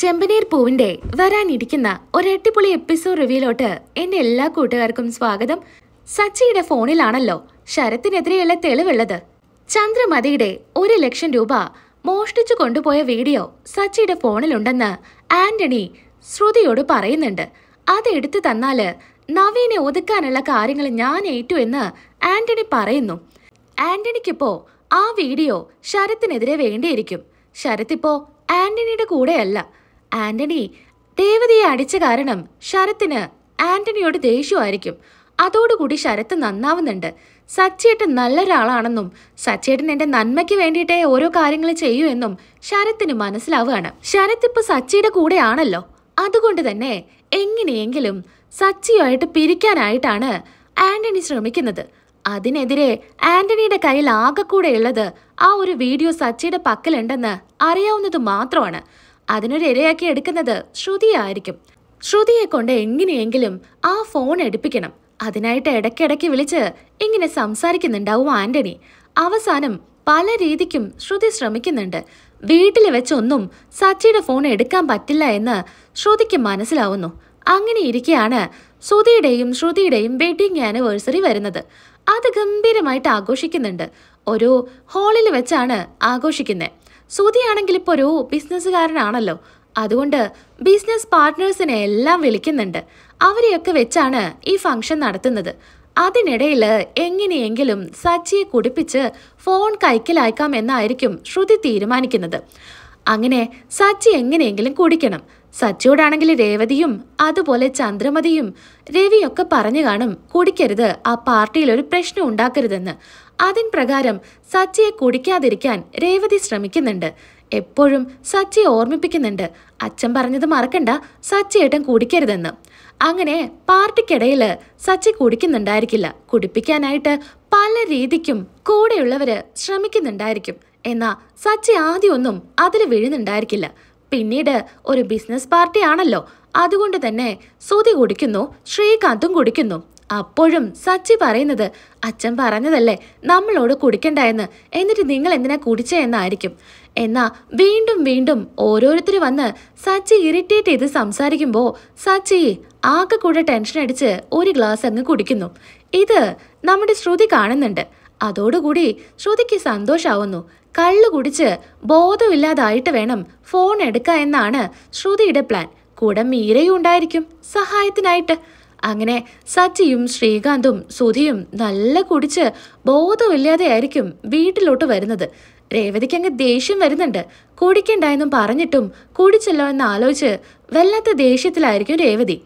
ചെമ്പനീർ പൂവിന്റെ വരാനിരിക്കുന്ന ഒരടിപൊളി എപ്പിസോഡ് റിവ്യൂലോട്ട് എന്റെ എല്ലാ കൂട്ടുകാർക്കും സ്വാഗതം. സച്ചിയുടെ ഫോണിലാണല്ലോ ശരത്തിനെതിരെയുള്ള തെളിവുള്ളത്. ചന്ദ്രമതിയുടെ 1,00,000 രൂപ മോഷ്ടിച്ചു കൊണ്ടുപോയ വീഡിയോ സച്ചിയുടെ ഫോണിലുണ്ടെന്ന് ആന്റണി ശ്രുതിയോട് പറയുന്നുണ്ട്. അതെടുത്തു തന്നാല് നവീനെ ഒതുക്കാനുള്ള കാര്യങ്ങൾ ഞാൻ ഏറ്റു എന്ന് ആന്റണി പറയുന്നു. ആന്റണിക്കിപ്പോ ആ വീഡിയോ ശരത്തിനെതിരെ വേണ്ടിയിരിക്കും. ശരത്തിപ്പോ ആന്റണിയുടെ കൂടെയല്ല. ആന്റണി രേവതിയെ അടിച്ച കാരണം ശരത്തിന് ആന്റണിയോട് ദേഷ്യമായിരിക്കും. അതോടുകൂടി ശരത്ത് നന്നാവുന്നുണ്ട്. സച്ചിയേട്ടൻ നല്ലൊരാളാണെന്നും സച്ചിയേട്ടൻ എന്റെ നന്മയ്ക്ക് വേണ്ടിയിട്ടേ ഓരോ കാര്യങ്ങൾ ചെയ്യൂ എന്നും ശരത്തിന് മനസ്സിലാവുകയാണ്. ശരത്ത് ഇപ്പൊ സച്ചിയുടെ കൂടെയാണല്ലോ. അതുകൊണ്ട് തന്നെ എങ്ങനെയെങ്കിലും സച്ചിയുമായിട്ട് പിരിക്കാനായിട്ടാണ് ആന്റണി ശ്രമിക്കുന്നത്. അതിനെതിരെ ആന്റണിയുടെ കയ്യിൽ ആകെക്കൂടെയുള്ളത് ആ ഒരു വീഡിയോ സച്ചിയുടെ പക്കലുണ്ടെന്ന് അറിയാവുന്നത് മാത്രമാണ്. അതിനൊരു ഇരയാക്കി എടുക്കുന്നത് ശ്രുതിയായിരിക്കും. ശ്രുതിയെ കൊണ്ട് എങ്ങനെയെങ്കിലും ആ ഫോൺ എടുപ്പിക്കണം. അതിനായിട്ട് ഇടയ്ക്കിടയ്ക്ക് വിളിച്ച് ഇങ്ങനെ സംസാരിക്കുന്നുണ്ടാവും ആന്റണി. അവസാനം പല രീതിക്കും ശ്രുതി ശ്രമിക്കുന്നുണ്ട്. വീട്ടിൽ വെച്ചൊന്നും സച്ചിയുടെ ഫോൺ എടുക്കാൻ പറ്റില്ല എന്ന് ശ്രുതിക്ക് മനസ്സിലാവുന്നു. അങ്ങനെ ഇരിക്കെയാണ് ശ്രുതിയുടെയും വെഡിങ് ആനിവേഴ്സറി വരുന്നത്. അത് ഗംഭീരമായിട്ട് ആഘോഷിക്കുന്നുണ്ട്. ഒരു ഹാളിൽ വെച്ചാണ് ആഘോഷിക്കുന്നത്. ശ്രുതിയാണെങ്കിൽ ഇപ്പോൾ ഒരു ബിസിനസ്സുകാരനാണല്ലോ. അതുകൊണ്ട് ബിസിനസ് പാർട്ട്നേഴ്സിനെ എല്ലാം വിളിക്കുന്നുണ്ട്. അവരെയൊക്കെ വെച്ചാണ് ഈ ഫംഗ്ഷൻ നടത്തുന്നത്. അതിനിടയിൽ എങ്ങനെയെങ്കിലും സച്ചിയെ കുടിപ്പിച്ച് ഫോൺ കൈക്കലാക്കാം എന്നായിരിക്കും ശ്രുതി തീരുമാനിക്കുന്നത്. അങ്ങനെ സച്ചി എങ്ങനെയെങ്കിലും കുടിക്കണം. സച്ചിയോടാണെങ്കിൽ രേവതിയും അതുപോലെ ചന്ദ്രമതിയും രവിയൊക്കെ പറഞ്ഞു കാണും കുടിക്കരുത്, ആ പാർട്ടിയിൽ ഒരു പ്രശ്നം ഉണ്ടാക്കരുതെന്ന്. അതിൻ പ്രകാരം സച്ചിയെ കുടിക്കാതിരിക്കാൻ രേവതി ശ്രമിക്കുന്നുണ്ട്. എപ്പോഴും സച്ചിയെ ഓർമ്മിപ്പിക്കുന്നുണ്ട്, അച്ഛൻ പറഞ്ഞത് മറക്കണ്ട, സച്ചിയേട്ടൻ കുടിക്കരുതെന്ന്. അങ്ങനെ പാർട്ടിക്കിടയിൽ സച്ചി കുടിക്കുന്നുണ്ടായിരിക്കില്ല. കുടിപ്പിക്കാനായിട്ട് പല രീതിക്കും കൂടെയുള്ളവര് ശ്രമിക്കുന്നുണ്ടായിരിക്കും. എന്നാ സച്ചി ആദ്യമൊന്നും അതിൽ വീഴുന്നുണ്ടായിരിക്കില്ല. പിന്നീട് ഒരു ബിസിനസ് പാർട്ടി ആണല്ലോ, അതുകൊണ്ട് തന്നെ ശ്രുതി കുടിക്കുന്നു, ശ്രീകാന്തും കുടിക്കുന്നു. അപ്പോഴും സച്ചി പറയുന്നത് അച്ഛൻ പറഞ്ഞതല്ലേ നമ്മളോട് കുടിക്കണ്ടെന്ന്, എന്നിട്ട് നിങ്ങൾ എന്തിനാ കുടിച്ചേ എന്നായിരിക്കും. എന്നാ വീണ്ടും വീണ്ടും ഓരോരുത്തർ വന്ന് സച്ചി ഇറിറ്റേറ്റ് ചെയ്ത് സംസാരിക്കുമ്പോൾ സച്ചി ആകെ കൂടെ ടെൻഷൻ അടിച്ച് ഒരു ഗ്ലാസ് അങ്ങ് കുടിക്കുന്നു. ഇത് നമ്മുടെ ശ്രുതി കാണുന്നുണ്ട്. അതോടുകൂടി ശ്രുതിക്ക് സന്തോഷാവുന്നു. കള്ളു കുടിച്ച് ബോധമില്ലാതായിട്ട് വേണം ഫോൺ എടുക്കുക എന്നാണ് ശ്രുതിയുടെ പ്ലാൻ. കൂടെ മീരയും ഉണ്ടായിരിക്കും സഹായത്തിനായിട്ട്. അങ്ങനെ സച്ചിയും ശ്രീകാന്തും സുധിയും നല്ല കുടിച്ച് ബോധമില്ലാതെയായിരിക്കും വീട്ടിലോട്ട് വരുന്നത്. രേവതിക്ക് അങ്ങ് ദേഷ്യം വരുന്നുണ്ട്. കുടിക്കണ്ടായെന്നും പറഞ്ഞിട്ടും കുടിച്ചല്ലോ എന്ന് ആലോചിച്ച് വല്ലാത്ത ദേഷ്യത്തിലായിരിക്കും രേവതി.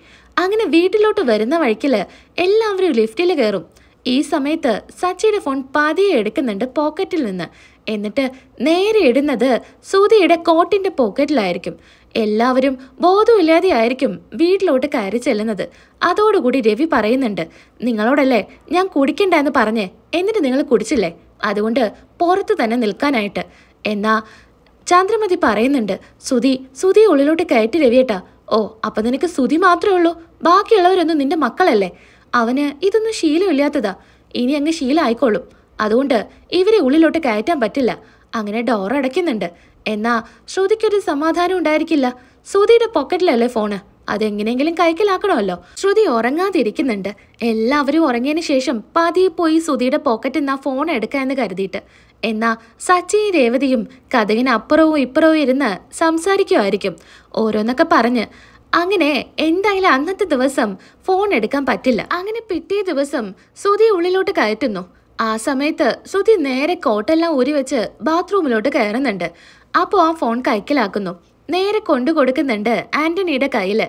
അങ്ങനെ വീട്ടിലോട്ട് വരുന്ന വഴിക്കില് എല്ലാവരും ലിഫ്റ്റിൽ കയറും. ഈ സമയത്ത് സച്ചിയുടെ ഫോൺ പതിയെ എടുക്കുന്നുണ്ട് പോക്കറ്റിൽ നിന്ന്. എന്നിട്ട് നേരെ ഇടുന്നത് സുധിയുടെ കോട്ടിന്റെ പോക്കറ്റിലായിരിക്കും. എല്ലാവരും ബോധമില്ലാതെ ആയിരിക്കും വീട്ടിലോട്ട് കയറി ചെല്ലുന്നത്. അതോടുകൂടി രവി പറയുന്നുണ്ട്, നിങ്ങളോടല്ലേ ഞാൻ കുടിക്കണ്ട എന്ന് പറഞ്ഞേ, എന്നിട്ട് നിങ്ങൾ കുടിച്ചില്ലേ, അതുകൊണ്ട് പുറത്ത് തന്നെ നിൽക്കാനായിട്ട്. എന്നാ ചന്ദ്രമതി പറയുന്നുണ്ട്, സുധി ഉള്ളിലോട്ട് കയറ്റി രവിയേട്ടാ. ഓ, അപ്പൊ നിനക്ക് സുധി മാത്രമേ ഉള്ളൂ, ബാക്കിയുള്ളവരൊന്നും നിന്റെ മക്കളല്ലേ? അവന് ഇതൊന്നും ശീലമില്ലാത്തതാ, ഇനി അങ്ങ് ശീലമായിക്കോളും. അതുകൊണ്ട് ഇവരെ ഉള്ളിലോട്ട് കയറ്റാൻ പറ്റില്ല. അങ്ങനെ ഡോർ അടയ്ക്കുന്നുണ്ട്. എന്നാ ശ്രുതിക്കൊരു സമാധാനം ഉണ്ടായിരിക്കില്ല. ശ്രുതിയുടെ പോക്കറ്റിലല്ലേ ഫോണ്, അതെങ്ങനെയെങ്കിലും കൈക്കലാക്കണമല്ലോ. ശ്രുതി ഉറങ്ങാതിരിക്കുന്നുണ്ട്. എല്ലാവരും ഉറങ്ങിയതിന് ശേഷം പതിയെ പോയി ശ്രുതിയുടെ പോക്കറ്റിൽ നിന്ന് ആ ഫോൺ എടുക്കാമെന്ന് കരുതിയിട്ട്. എന്നാ സച്ചിയും രേവതിയും കഥകിന് അപ്പുറവും ഇപ്പുറവും ഇരുന്ന് സംസാരിക്കുമായിരിക്കും ഓരോന്നൊക്കെ പറഞ്ഞ്. അങ്ങനെ എന്തായാലും അന്നത്തെ ദിവസം ഫോൺ എടുക്കാൻ പറ്റില്ല. അങ്ങനെ പിറ്റേ ദിവസം ശ്രുതി ഉള്ളിലോട്ട് കയറ്റുന്നു. ആ സമയത്ത് ശ്രുതി നേരെ കോട്ടെല്ലാം ഊരി വെച്ച് ബാത്റൂമിലോട്ട് കയറുന്നുണ്ട്. അപ്പോൾ ആ ഫോൺ കൈക്കലാക്കുന്നു. നേരെ കൊണ്ടു കൊടുക്കുന്നുണ്ട് ആന്റണിയുടെ കയ്യിൽ.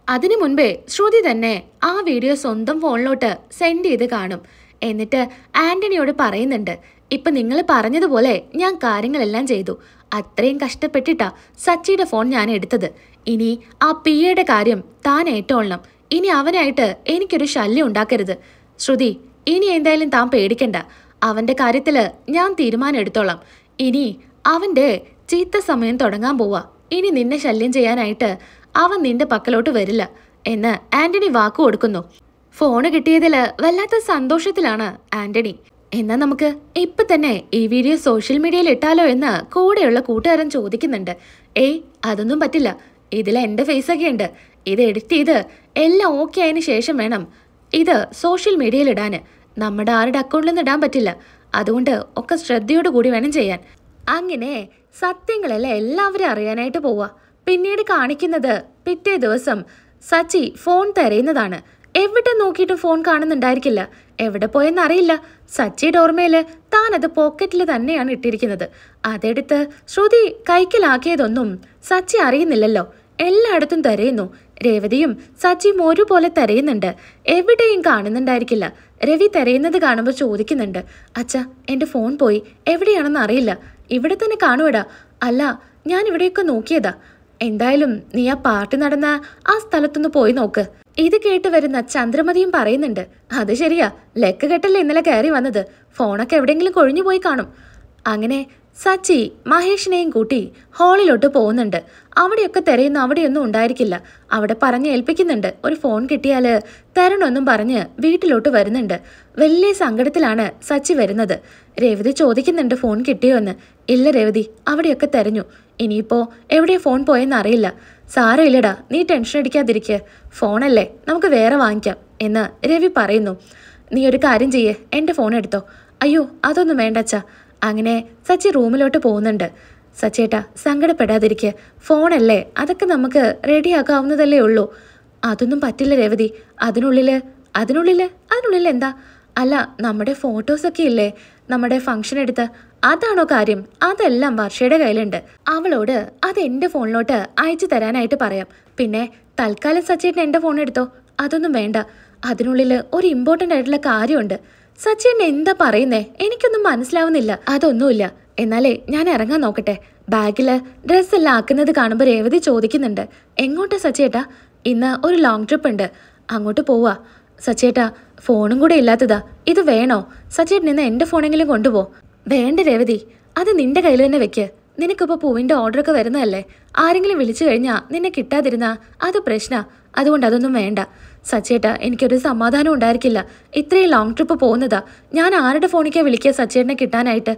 അതിനു മുൻപേ ശ്രുതി തന്നെ ആ വീഡിയോ സ്വന്തം ഫോണിലോട്ട് സെൻഡ് ചെയ്ത് കാണും. എന്നിട്ട് ആന്റണിയോട് പറയുന്നുണ്ട്, ഇപ്പൊ നിങ്ങൾ പറഞ്ഞതുപോലെ ഞാൻ കാര്യങ്ങളെല്ലാം ചെയ്തു. അത്രയും കഷ്ടപ്പെട്ടിട്ടാ സച്ചിയുടെ ഫോൺ ഞാൻ എടുത്തത്. ഇനി ആ പിയുടെ കാര്യം താൻ ഏറ്റോളണം. ഇനി അവനായിട്ട് എനിക്കൊരു ശല്യം ഉണ്ടാക്കരുത്. ശ്രുതി, ഇനി എന്തായാലും താൻ പേടിക്കണ്ട. അവന്റെ കാര്യത്തില് ഞാൻ തീരുമാനം എടുത്തോളാം. ഇനി അവന്റെ ചീത്ത സമയം തുടങ്ങാൻ പോവാ. ഇനി നിന്നെ ശല്യം ചെയ്യാനായിട്ട് അവൻ നിന്റെ പക്കലോട്ട് വരില്ല എന്ന് ആന്റണി വാക്കു കൊടുക്കുന്നു. ഫോണ് കിട്ടിയതില് വല്ലാത്ത സന്തോഷത്തിലാണ് ആന്റണി. എന്നാൽ നമുക്ക് ഇപ്പൊ തന്നെ ഈ വീഡിയോ സോഷ്യൽ മീഡിയയിൽ ഇട്ടാലോ എന്ന് കൂടെയുള്ള കൂട്ടുകാരൻ ചോദിക്കുന്നുണ്ട്. ഏയ്, അതൊന്നും പറ്റില്ല. ഇതിൽ എൻ്റെ ഫേസൊക്കെ ഉണ്ട്. ഇത് എഡിറ്റ് ചെയ്ത് എല്ലാം ഓക്കെ ആയതിനു ശേഷം വേണം ഇത് സോഷ്യൽ മീഡിയയിൽ ഇടാൻ. നമ്മുടെ ആരുടെ അക്കൗണ്ടിലൊന്നും ഇടാൻ പറ്റില്ല. അതുകൊണ്ട് ഒക്കെ ശ്രദ്ധയോട് കൂടി വേണം ചെയ്യാൻ. അങ്ങനെ സത്യങ്ങളെല്ലാം എല്ലാവരും അറിയാനായിട്ട് പോവുക. പിന്നീട് കാണിക്കുന്നത് പിറ്റേ ദിവസം സച്ചി ഫോൺ തിരയുന്നതാണ്. എവിടെ നോക്കിയിട്ടും ഫോൺ കാണുന്നുണ്ടായിരിക്കില്ല. എവിടെ പോയെന്നറിയില്ല. സച്ചിയുടെ ഓർമ്മയിൽ താനത് പോക്കറ്റിൽ തന്നെയാണ് ഇട്ടിരിക്കുന്നത്. അതെടുത്ത് ശ്രുതി കൈക്കലാക്കിയതൊന്നും സച്ചി അറിയുന്നില്ലല്ലോ. എല്ലായിടത്തും തിരയുന്നു. രേവതിയും സച്ചിയും ഒരുപോലെ തിരയുന്നുണ്ട്. എവിടെയും കാണുന്നുണ്ടായിരിക്കില്ല. രവി തിരയുന്നത് കാണുമ്പോൾ ചോദിക്കുന്നുണ്ട്, അച്ഛാ എൻ്റെ ഫോൺ പോയി, എവിടെയാണെന്ന് അറിയില്ല. ഇവിടെ തന്നെ കാണുവടാ. അല്ല, ഞാൻ ഇവിടെയൊക്കെ നോക്കിയതാ. എന്തായാലും നീ ആ പാർട്ടി നടന്ന ആ സ്ഥലത്തൊന്ന് പോയി നോക്ക്. ഇത് കേട്ട് വരുന്ന ചന്ദ്രമതിയും പറയുന്നുണ്ട്, അത് ശരിയാ, ലെക്ക് കെട്ടല്ലേ ഇന്നലെ കയറി വന്നത്. ഫോണൊക്കെ എവിടെയെങ്കിലും കൊഴിഞ്ഞു പോയി കാണും. അങ്ങനെ സച്ചി മഹേഷിനെയും കൂട്ടി ഹാളിലോട്ട് പോകുന്നുണ്ട്. അവിടെയൊക്കെ തിരയുന്നു. അവിടെയൊന്നും ഉണ്ടായിരിക്കില്ല. അവിടെ പറഞ്ഞ് ഏൽപ്പിക്കുന്നുണ്ട്, ഒരു ഫോൺ കിട്ടിയാൽ തരണമെന്നും പറഞ്ഞ് വീട്ടിലോട്ട് വരുന്നുണ്ട്. വലിയ സങ്കടത്തിലാണ് സച്ചി വരുന്നത്. രേവതി ചോദിക്കുന്നുണ്ട്, ഫോൺ കിട്ടിയോ എന്ന്. ഇല്ല രേവതി, അവിടെയൊക്കെ തിരഞ്ഞു. ഇനിയിപ്പോൾ എവിടെയാ ഫോൺ പോയെന്ന് അറിയില്ല. സാരമില്ലടാ, നീ ടെൻഷൻ അടിക്കാതിരിക്കുക. ഫോണല്ലേ, നമുക്ക് വേറെ വാങ്ങിക്കാം എന്ന് രവി പറയുന്നു. നീ ഒരു കാര്യം ചെയ്യേ, എൻ്റെ ഫോൺ എടുത്തോ. അയ്യോ അതൊന്നും വേണ്ടച്ചാ. അങ്ങനെ സച്ചി റൂമിലോട്ട് പോകുന്നുണ്ട്. സച്ചേട്ടാ സങ്കടപ്പെടാതിരിക്കുക, ഫോണല്ലേ, അതൊക്കെ നമുക്ക് റെഡിയാക്കാവുന്നതല്ലേ ഉള്ളൂ. അതൊന്നും പറ്റില്ല രേവതി. അതിനുള്ളിൽ എന്താ? അല്ല, നമ്മുടെ ഫോട്ടോസൊക്കെ ഇല്ലേ, നമ്മുടെ ഫംഗ്ഷൻ എടുത്ത്, അതാണോ കാര്യം? അതെല്ലാം വർഷയുടെ കയ്യിലുണ്ട്. അവളോട് അത് എൻ്റെ ഫോണിലോട്ട് അയച്ചു തരാനായിട്ട് പറയാം. പിന്നെ തൽക്കാലം സച്ചേട്ടൻ എൻ്റെ ഫോൺ എടുത്തോ. അതൊന്നും വേണ്ട, അതിനുള്ളിൽ ഒരു ഇമ്പോർട്ടൻ്റ് ആയിട്ടുള്ള കാര്യമുണ്ട്. സച്ചേട്ടൻ എന്താ പറയുന്നേ? എനിക്കൊന്നും മനസ്സിലാവുന്നില്ല. അതൊന്നുമില്ല. എന്നാലേ ഞാൻ ഇറങ്ങാൻ നോക്കട്ടെ. ബാഗില് ഡ്രസ്സെല്ലാം ആക്കുന്നത് കാണുമ്പോൾ രേവതി ചോദിക്കുന്നുണ്ട്, എങ്ങോട്ടാ സച്ചേട്ടാ? ഇന്ന് ഒരു ലോങ് ട്രിപ്പ് ഉണ്ട്, അങ്ങോട്ട് പോവാ. സച്ചേട്ടാ ഫോണും കൂടെ ഇല്ലാത്തതാ, ഇത് വേണോ? സച്ചേട്ടൻ ഇന്ന് എൻ്റെ ഫോണെങ്കിലും കൊണ്ടുപോ. വേണ്ട രേവതി, അത് നിന്റെ കയ്യിൽ തന്നെ വെക്ക്. നിനക്കിപ്പോൾ പൂവിൻ്റെ ഓർഡറൊക്കെ വരുന്നതല്ലേ. ആരെങ്കിലും വിളിച്ചു കഴിഞ്ഞാൽ നിന്നെ കിട്ടാതിരുന്നാ അത് പ്രശ്നാ. അതുകൊണ്ട് അതൊന്നും വേണ്ട. സച്ചേട്ടാ എനിക്കൊരു സമാധാനം ഉണ്ടായിരിക്കില്ല. ഇത്രയും ലോങ് ട്രിപ്പ് പോകുന്നതാ. ഞാൻ ആരുടെ ഫോണിലേക്കാണ് വിളിക്കുക സച്ചേട്ടനെ കിട്ടാനായിട്ട്?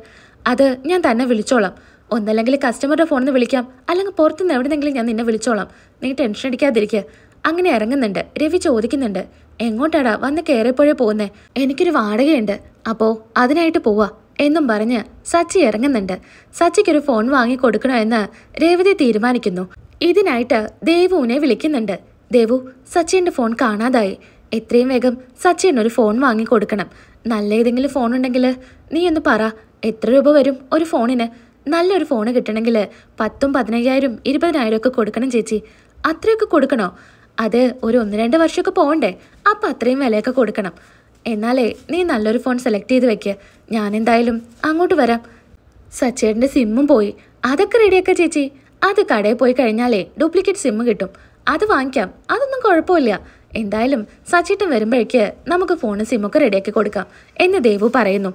അത് ഞാൻ തന്നെ വിളിച്ചോളാം. ഒന്നല്ലെങ്കിൽ കസ്റ്റമറുടെ ഫോണിൽ നിന്ന് വിളിക്കാം, അല്ലെങ്കിൽ പുറത്തുനിന്ന് എവിടെന്നെങ്കിലും ഞാൻ നിന്നെ വിളിച്ചോളാം. നീ ടെൻഷൻ അടിക്കാതിരിക്കുക. അങ്ങനെ ഇറങ്ങുന്നുണ്ട്. രവി ചോദിക്കുന്നുണ്ട്, എങ്ങോട്ടാടാ? വന്ന് കയറിയപ്പോഴേ പോകുന്നേ. എനിക്കൊരു വാടകയുണ്ട്, അപ്പോൾ അതിനായിട്ട് പോവാ എന്നും പറഞ്ഞ് സച്ചി ഇറങ്ങുന്നുണ്ട്. സച്ചിക്കൊരു ഫോൺ വാങ്ങി കൊടുക്കണമെന്ന് രേവതി തീരുമാനിക്കുന്നു. ഇതിനായിട്ട് ദേവുവിനെ വിളിക്കുന്നുണ്ട്. ദേവു, സച്ചിൻ്റെ ഫോൺ കാണാതായി. എത്രയും വേഗം സച്ചിനൊരു ഫോൺ വാങ്ങി കൊടുക്കണം. നല്ല ഏതെങ്കിലും ഫോൺ ഉണ്ടെങ്കിൽ നീ ഒന്ന് പറ. എത്ര രൂപ വരും ഒരു ഫോണിന്? നല്ലൊരു ഫോൺ കിട്ടണമെങ്കിൽ 10,000, 15,000, 20,000 ഒക്കെ കൊടുക്കണം ചേച്ചി. അത്രയൊക്കെ കൊടുക്കണോ? അത് ഒരു 1-2 വർഷമൊക്കെ പോകണ്ടേ? അപ്പം അത്രയും വിലയൊക്കെ കൊടുക്കണം. എന്നാലേ നീ നല്ലൊരു ഫോൺ സെലക്ട് ചെയ്ത് വെക്കുക. ഞാനെന്തായാലും അങ്ങോട്ട് വരാം. സച്ചേട്ടൻ്റെ സിമ്മും പോയി. അതൊക്കെ റെഡിയാക്കുക ചേച്ചി. അത് കടയിൽ പോയി കഴിഞ്ഞാലേ ഡ്യൂപ്ലിക്കേറ്റ് സിമ്മ് കിട്ടും. അത് വാങ്ങിക്കാം, അതൊന്നും കുഴപ്പമില്ല. എന്തായാലും സച്ചേട്ടൻ വരുമ്പോഴേക്ക് നമുക്ക് ഫോണും സിമ്മൊക്കെ റെഡിയാക്കി കൊടുക്കാം എന്ന് ദേവു പറയുന്നു.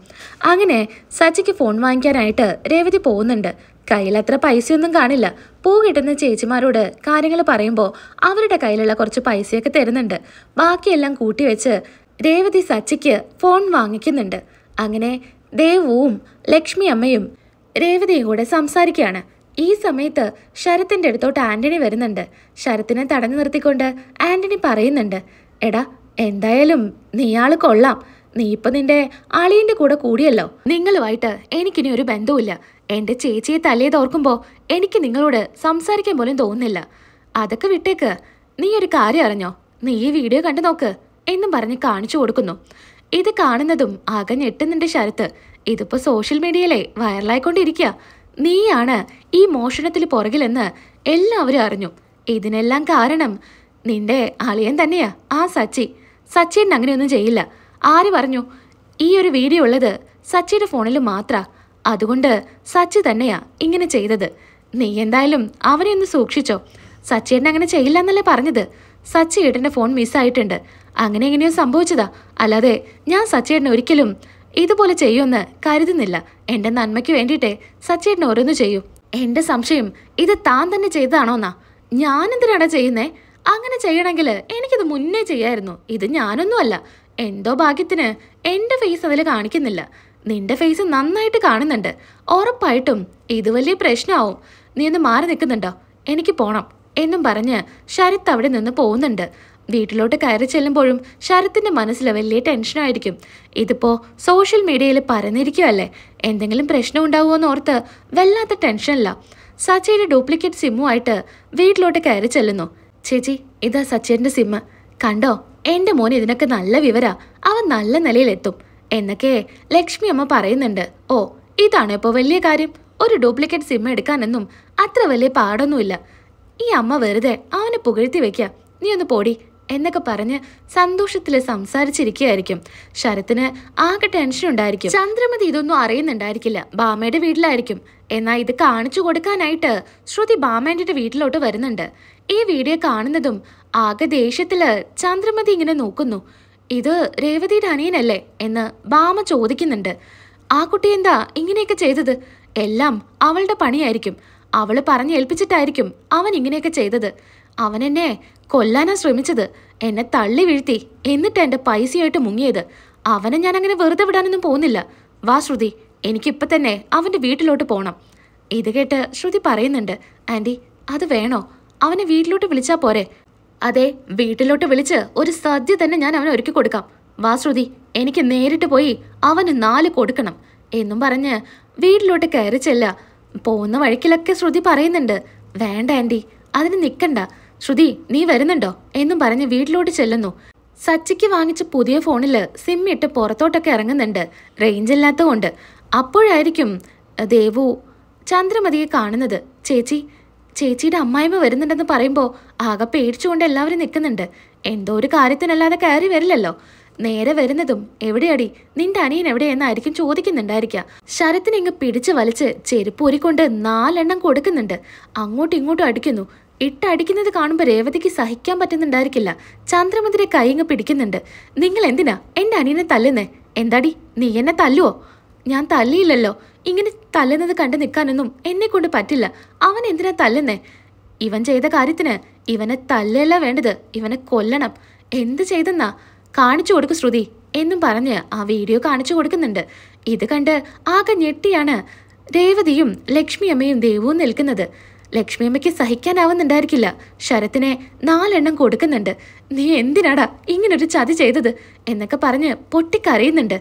അങ്ങനെ സച്ചിക്ക് ഫോൺ വാങ്ങിക്കാനായിട്ട് രേവതി പോകുന്നുണ്ട്. കയ്യിൽ അത്ര പൈസയൊന്നും കാണില്ല. പൂ കിട്ടുന്ന ചേച്ചിമാരോട് കാര്യങ്ങൾ പറയുമ്പോൾ അവരുടെ കയ്യിലുള്ള കുറച്ച് പൈസയൊക്കെ തരുന്നുണ്ട്. ബാക്കിയെല്ലാം കൂട്ടി വെച്ച് രേവതി സച്ചിക്ക് ഫോൺ വാങ്ങിക്കുന്നുണ്ട്. അങ്ങനെ ദേവുവും ലക്ഷ്മി അമ്മയും രേവതിയും കൂടെ സംസാരിക്കുകയാണ്. ഈ സമയത്ത് ശരത്തിൻ്റെ അടുത്തോട്ട് ആൻ്റണി വരുന്നുണ്ട്. ശരത്തിനെ തടഞ്ഞു നിർത്തിക്കൊണ്ട് ആൻ്റണി പറയുന്നുണ്ട്, എടാ എന്തായാലും നീയാൾ കൊള്ളാം. നീ ഇപ്പം നിന്റെ അളിയൻ്റെ കൂടെ കൂടിയല്ലോ. നിങ്ങളുമായിട്ട് എനിക്കിനി ഒരു ബന്ധവുമില്ല. എൻ്റെ ചേച്ചിയെ തല്ലിയത് ഓർക്കുമ്പോൾ എനിക്ക് നിങ്ങളോട് സംസാരിക്കാൻ പോലും തോന്നുന്നില്ല. അതൊക്കെ വിട്ടേക്ക്. നീ ഒരു കാര്യം അറിഞ്ഞോ? നീ ഈ വീഡിയോ കണ്ടു നോക്ക് എന്നും പറഞ്ഞ് കാണിച്ചു കൊടുക്കുന്നു. ഇത് കാണുന്നതും ആകെ ഞെട്ടുന്നുണ്ട് ശരത്ത്. ഇതിപ്പോൾ സോഷ്യൽ മീഡിയയിലെ വൈറലായിക്കൊണ്ടിരിക്കുക. നീയാണ് ഈ മോഷണത്തിൽ പുറകിലെന്ന് എല്ലാവരും അറിഞ്ഞു. ഇതിനെല്ലാം കാരണം നിന്റെ അളിയൻ തന്നെയാ, ആ സച്ചി. സച്ചിൻ അങ്ങനെയൊന്നും ചെയ്യില്ല. ആര് പറഞ്ഞു? ഈ ഒരു വീഡിയോ ഉള്ളത് സച്ചിയുടെ ഫോണിൽ മാത്രാ. അതുകൊണ്ട് സച്ചി തന്നെയാ ഇങ്ങനെ ചെയ്തത്. നീ എന്തായാലും അവനെ ഒന്ന് സൂക്ഷിച്ചോ. സച്ചിയേട്ടൻ അങ്ങനെ ചെയ്യില്ല എന്നല്ലേ പറഞ്ഞത്. സച്ചിയേട്ടൻ്റെ ഫോൺ മിസ്സായിട്ടുണ്ട്. അങ്ങനെ എങ്ങനെയോ സംഭവിച്ചതാ. അല്ലാതെ ഞാൻ സച്ചിയേട്ടനെ ഒരിക്കലും ഇതുപോലെ ചെയ്യുമെന്ന് കരുതുന്നില്ല. എൻ്റെ നന്മയ്ക്ക് വേണ്ടിയിട്ടേ സച്ചേട്ടൻ ഓരോന്ന് ചെയ്യൂ. എൻ്റെ സംശയം ഇത് താൻ തന്നെ ചെയ്തതാണോന്നാ. ഞാനെന്തിനാണ് ചെയ്യുന്നേ? അങ്ങനെ ചെയ്യണമെങ്കിൽ എനിക്കിത് മുന്നേ ചെയ്യായിരുന്നു. ഇത് ഞാനൊന്നുമല്ല. എന്തോ ഭാഗ്യത്തിന് എൻ്റെ ഫേസ് അതിൽ കാണിക്കുന്നില്ല. നിന്റെ ഫേസ് നന്നായിട്ട് കാണുന്നുണ്ട്. ഉറപ്പായിട്ടും ഇത് വലിയ പ്രശ്നമാവും. നീ ഒന്ന് മാറി നിൽക്കുന്നുണ്ടോ? എനിക്ക് പോണം എന്നും പറഞ്ഞ് ശരത്ത് അവിടെ നിന്ന് പോകുന്നുണ്ട്. വീട്ടിലോട്ട് കയറി ചെല്ലുമ്പോഴും ശരത്തിന്റെ മനസ്സിൽ വലിയ ടെൻഷനായിരിക്കും. ഇതിപ്പോ സോഷ്യൽ മീഡിയയിൽ പരന്നിരിക്കുവല്ലേ, എന്തെങ്കിലും പ്രശ്നം ഉണ്ടാവുമോ എന്ന് ഓർത്ത് വല്ലാത്ത ടെൻഷനില്ല. സച്ചിയുടെ ഡ്യൂപ്ലിക്കേറ്റ് സിമ്മുമായിട്ട് വീട്ടിലോട്ട് കയറി ചെല്ലുന്നു. ചേച്ചി, ഇതാ സച്ചിന്റെ സിമ്മ്, കണ്ടോ, എന്റെ മോൻ ഇതിനൊക്കെ നല്ല വിവരാ, അവൻ നല്ല നിലയിലെത്തും എന്നൊക്കെ ലക്ഷ്മി അമ്മ പറയുന്നുണ്ട്. ഓ, ഇതാണ് ഇപ്പോൾ വലിയ കാര്യം, ഒരു ഡ്യൂപ്ലിക്കേറ്റ് സിം എടുക്കാനൊന്നും അത്ര വലിയ പാടൊന്നുമില്ല. ഈ അമ്മ വെറുതെ അവനെ പുകഴ്ത്തി വെക്കുക, നീ ഒന്ന് പോടി എന്നൊക്കെ പറഞ്ഞ് സന്തോഷത്തിൽ സംസാരിച്ചിരിക്കുകയായിരിക്കും. ശരത്തിന് ആകെ ടെൻഷൻ ഉണ്ടായിരിക്കും. ചന്ദ്രമതി ഇതൊന്നും അറിയുന്നുണ്ടായിരിക്കില്ല, ബാമയുടെ വീട്ടിലായിരിക്കും. എന്നാൽ ഇത് കാണിച്ചു കൊടുക്കാനായിട്ട് ശ്രുതി ബാമേന്റെ വീട്ടിലോട്ട് വരുന്നുണ്ട്. ഈ വീഡിയോ കാണുന്നതും ആകെ ദേഷ്യത്തില് ചന്ദ്രമതി ഇങ്ങനെ നോക്കുന്നു. ഇത് രേവതിയുടെ അനിയനല്ലേ എന്ന് ബാമ ചോദിക്കുന്നുണ്ട്. ആ കുട്ടി എന്താ ഇങ്ങനെയൊക്കെ ചെയ്തത്? എല്ലാം അവളുടെ പണിയായിരിക്കും, അവള് പറഞ്ഞേൽപ്പിച്ചിട്ടായിരിക്കും അവൻ ഇങ്ങനെയൊക്കെ ചെയ്തത്. അവൻ എന്നെ കൊല്ലാനാ ശ്രമിച്ചത്, എന്നെ തള്ളി വീഴ്ത്തി, എന്നിട്ട് എൻ്റെ പൈസയായിട്ട് മുങ്ങിയത്. അവനെ ഞാൻ അങ്ങനെ വെറുതെ വിടാനൊന്നും പോകുന്നില്ല. വാ ശ്രുതി, എനിക്കിപ്പോൾ തന്നെ അവൻ്റെ വീട്ടിലോട്ട് പോകണം. ഇത് കേട്ട് ശ്രുതി പറയുന്നുണ്ട്. ആൻറ്റി, അത് വേണോ? അവനെ വീട്ടിലോട്ട് വിളിച്ചാൽ പോരെ? അതെ, വീട്ടിലോട്ട് വിളിച്ച് ഒരു സദ്യ തന്നെ ഞാൻ അവനെ ഒരുക്കി കൊടുക്കാം. വാ ശ്രുതി, എനിക്ക് നേരിട്ട് പോയി അവന് 4 കൊടുക്കണം എന്നും പറഞ്ഞ് വീട്ടിലോട്ട് കയറി ചെല്ല. പോകുന്ന വഴിക്കിലൊക്കെ ശ്രുതി പറയുന്നുണ്ട്. വേണ്ട ആൻറ്റി, അതിന് നിൽക്കണ്ട. ശ്രുതി, നീ വരുന്നുണ്ടോ എന്നും പറഞ്ഞ് വീട്ടിലോട്ട് ചെല്ലുന്നു. സച്ചിക്ക് വാങ്ങിച്ച പുതിയ ഫോണിൽ സിം ഇട്ട് പുറത്തോട്ടൊക്കെ ഇറങ്ങുന്നുണ്ട്, റേഞ്ച് ഇല്ലാത്തതുകൊണ്ട്. അപ്പോഴായിരിക്കും ദേവു ചന്ദ്രമതിയെ കാണുന്നത്. ചേച്ചിയുടെ അമ്മായിമ്മ വരുന്നുണ്ടെന്ന് പറയുമ്പോൾ ആകെ പേടിച്ചുകൊണ്ട് എല്ലാവരും നിൽക്കുന്നുണ്ട്. എന്തോ ഒരു കാര്യത്തിനല്ലാതെ കയറി വരില്ലല്ലോ. നേരെ വരുന്നതും എവിടെയാടി, നിന്റെ അനിയൻ എവിടെയെന്നായിരിക്കും ചോദിക്കുന്നുണ്ടായിരിക്കാം. ശരത്തിനെ ഇങ്ങ് പിടിച്ച് വലിച്ച് ചെരുപ്പൂരിക്കൊണ്ട് 4 എണ്ണം കൊടുക്കുന്നുണ്ട്. അങ്ങോട്ടും ഇങ്ങോട്ടും അടിക്കുന്നു. ഇട്ടടിക്കുന്നത് കാണുമ്പോൾ രേവതിക്ക് സഹിക്കാൻ പറ്റുന്നുണ്ടായിരിക്കില്ല. ചന്ദ്രമതിയുടെ കൈ ഇങ്ങ് പിടിക്കുന്നുണ്ട്. നിങ്ങൾ എന്തിനാ എൻ്റെ അനിയനെ തല്ലുന്നേ? എന്താടി, നീ എന്നെ തല്ലുവോ? ഞാൻ തല്ലിയില്ലല്ലോ. ഇങ്ങനെ തല്ലുന്നത് കണ്ടു നിൽക്കാനൊന്നും എന്നെ കൊണ്ട് പറ്റില്ല. അവൻ എന്തിനാ തല്ലുന്നേ? ഇവൻ ചെയ്ത കാര്യത്തിന് ഇവനെ തല്ലല്ല വേണ്ടത്, ഇവനെ കൊല്ലണം. എന്ത് ചെയ്തെന്നാ കാണിച്ചു കൊടുക്കും ശ്രുതി എന്നും പറഞ്ഞ് ആ വീഡിയോ കാണിച്ചു കൊടുക്കുന്നുണ്ട്. ഇത് കണ്ട് ആകെ ഞെട്ടിയാണ് രേവതിയും ലക്ഷ്മി അമ്മയും ദേവുവും നിൽക്കുന്നത്. ലക്ഷ്മി അമ്മയ്ക്ക് സഹിക്കാനാവുന്നുണ്ടായിരിക്കില്ല. ശരത്തിനെ 4 എണ്ണം കൊടുക്കുന്നുണ്ട്. നീ എന്തിനാടാ ഇങ്ങനൊരു ചതി ചെയ്തത് എന്നൊക്കെ പറഞ്ഞ് പൊട്ടിക്കരയുന്നുണ്ട്.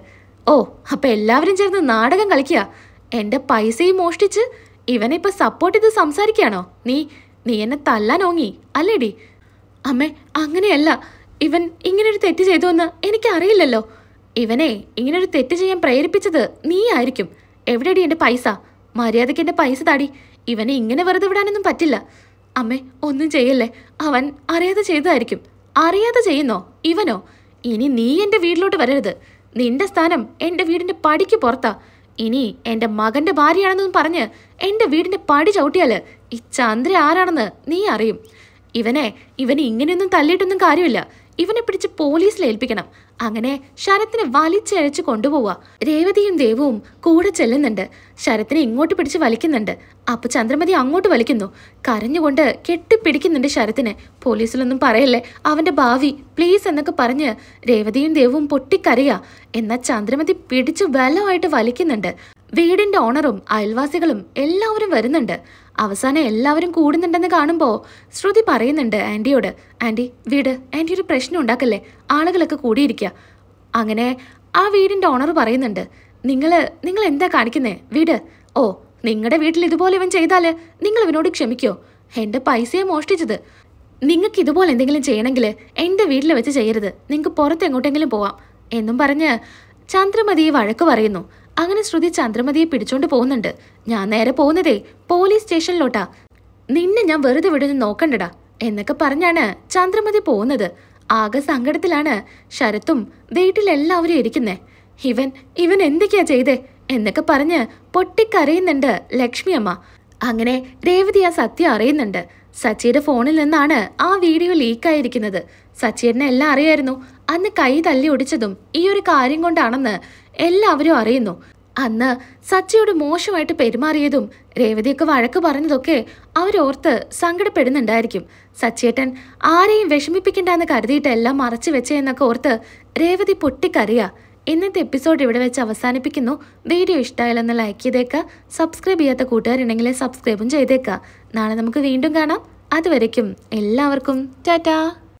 ഓ, അപ്പൊ എല്ലാവരും ചേർന്ന് നാടകം കളിക്കുക. എൻ്റെ പൈസയും മോഷ്ടിച്ച് ഇവനെ ഇപ്പൊ സപ്പോർട്ട് ചെയ്ത് സംസാരിക്കുകയാണോ? നീ എന്നെ തല്ലാൻ ഓങ്ങി അല്ലേടി? അമ്മേ, അങ്ങനെയല്ല. ഇവൻ ഇങ്ങനൊരു തെറ്റ് ചെയ്തുവെന്ന് എനിക്കറിയില്ലല്ലോ. ഇവനെ ഇങ്ങനൊരു തെറ്റ് ചെയ്യാൻ പ്രേരിപ്പിച്ചത് നീ ആയിരിക്കും. എവിടെയടി എൻ്റെ പൈസ? മര്യാദയ്ക്ക് എൻ്റെ പൈസ താടി. ഇവനെ ഇങ്ങനെ വെറുതെ വിടാനൊന്നും പറ്റില്ല. അമ്മേ, ഒന്നും ചെയ്യല്ലേ. അവൻ അറിയാതെ ചെയ്തതായിരിക്കും. അറിയാതെ ചെയ്യുന്നോ ഇവനോ? ഇനി നീ എൻ്റെ വീട്ടിലോട്ട് വരരുത്. നിന്റെ സ്ഥാനം എൻ്റെ വീടിൻ്റെ പടിക്ക് പുറത്താ. ഇനി എൻ്റെ മകൻ്റെ ഭാര്യയാണെന്നും പറഞ്ഞ് എൻ്റെ വീടിൻ്റെ പടി ചവിട്ടിയാൽ ഈ ചന്ദ്ര ആരാണെന്ന് നീ അറിയും. ഇവനെ ഇങ്ങനെയൊന്നും തല്ലിയിട്ടൊന്നും കാര്യമില്ല. ഇവനെ പിടിച്ച് പോലീസിൽ ഏൽപ്പിക്കണം. അങ്ങനെ ശരത്തിനെ വലിച്ചഴച്ച് കൊണ്ടുപോവുക. രേവതിയും ദേവുവും കൂടെ ചെല്ലുന്നുണ്ട്. ശരത്തിനെ ഇങ്ങോട്ട് പിടിച്ച് വലിക്കുന്നുണ്ട്. അപ്പൊ ചന്ദ്രമതി അങ്ങോട്ട് വലിക്കുന്നു. കരഞ്ഞുകൊണ്ട് കെട്ടിപ്പിടിക്കുന്നുണ്ട് ശരത്തിനെ. പോലീസിലൊന്നും പറയല്ലേ, അവന്റെ ഭാവി പ്ലീസ് എന്നൊക്കെ പറഞ്ഞ് രേവതിയും ദേവും പൊട്ടിക്കരയുക. എന്നാൽ ചന്ദ്രമതി പിടിച്ച് ബലമായിട്ട് വലിക്കുന്നുണ്ട്. വീടിന്റെ ഓണറും അയൽവാസികളും എല്ലാവരും വരുന്നുണ്ട്. അവസാനം എല്ലാവരും കൂടുന്നുണ്ടെന്ന് കാണുമ്പോൾ ശ്രുതി പറയുന്നുണ്ട് ആൻറ്റിയോട്, ആൻറ്റി വീട്, ആൻറ്റി ഒരു പ്രശ്നം ഉണ്ടാക്കല്ലേ, ആളുകളൊക്കെ കൂടിയിരിക്കുക. അങ്ങനെ ആ വീടിന്റെ ഓണർ പറയുന്നുണ്ട്, നിങ്ങൾ എന്താ കാണിക്കുന്നേ? വീട്, ഓ നിങ്ങളുടെ വീട്ടിൽ ഇതുപോലെ ഇവൻ ചെയ്താല് നിങ്ങൾ ഇവനോട് ക്ഷമിക്കോ? എൻ്റെ പൈസയെ മോഷ്ടിച്ചത്. നിങ്ങൾക്ക് ഇതുപോലെ എന്തെങ്കിലും ചെയ്യണമെങ്കിൽ എൻ്റെ വീട്ടിൽ വെച്ച് ചെയ്യരുത്, നിങ്ങൾക്ക് പുറത്ത് എങ്ങോട്ടെങ്കിലും പോവാം എന്നും പറഞ്ഞ് ചന്ദ്രമതിയെ വഴക്ക് പറയുന്നു. അങ്ങനെ ശ്രുതി ചന്ദ്രമതിയെ പിടിച്ചോണ്ട് പോകുന്നുണ്ട്. ഞാൻ നേരെ പോകുന്നതേ പോലീസ് സ്റ്റേഷനിലോട്ടാ. നിന്നെ ഞാൻ വെറുതെ വിടുന്ന് നോക്കണ്ടടാ എന്നൊക്കെ പറഞ്ഞാണ് ചന്ദ്രമതി പോകുന്നത്. ആകെ സങ്കടത്തിലാണ് ശരത്തും വീട്ടിലെല്ലാവരും ഇരിക്കുന്നേ. ഇവൻ എന്തൊക്കെയാ ചെയ്തേ എന്നൊക്കെ പറഞ്ഞ് പൊട്ടിക്കരയുന്നുണ്ട് ലക്ഷ്മി അമ്മ. അങ്ങനെ രേവതി ആ സത്യം അറിയുന്നുണ്ട്. സച്ചിയുടെ ഫോണിൽ നിന്നാണ് ആ വീഡിയോ ലീക്കായിരിക്കുന്നത്. സച്ചിയേട്ടനെ എല്ലാം അറിയായിരുന്നു. അന്ന് കൈ തല്ലി ഒടിച്ചതും ഈ ഒരു കാര്യം കൊണ്ടാണെന്ന് എല്ലാവരും അറിയുന്നു. അന്ന് സച്ചിയോട് മോശമായിട്ട് പെരുമാറിയതും രേവതിയൊക്കെ വഴക്ക് പറഞ്ഞതൊക്കെ അവരോർത്ത് സങ്കടപ്പെടുന്നുണ്ടായിരിക്കും. സച്ചിയേട്ടൻ ആരെയും വിഷമിപ്പിക്കണ്ടെന്ന് കരുതിയിട്ട് എല്ലാം മറച്ചു വെച്ചെന്നൊക്കെ ഓർത്ത് രേവതി പൊട്ടിക്കറിയാ. ഇന്നത്തെ എപ്പിസോഡ് ഇവിടെ വെച്ച് അവസാനിപ്പിക്കുന്നു. വീഡിയോ ഇഷ്ടമായാലൊന്ന് ലൈക്ക് ചെയ്തേക്കുക. സബ്സ്ക്രൈബ് ചെയ്യാത്ത കൂട്ടുകാരുണ്ടെങ്കിൽ സബ്സ്ക്രൈബും ചെയ്തേക്കുക. നാളെ നമുക്ക് വീണ്ടും കാണാം. അതുവരയ്ക്കും എല്ലാവർക്കും ടാറ്റാ.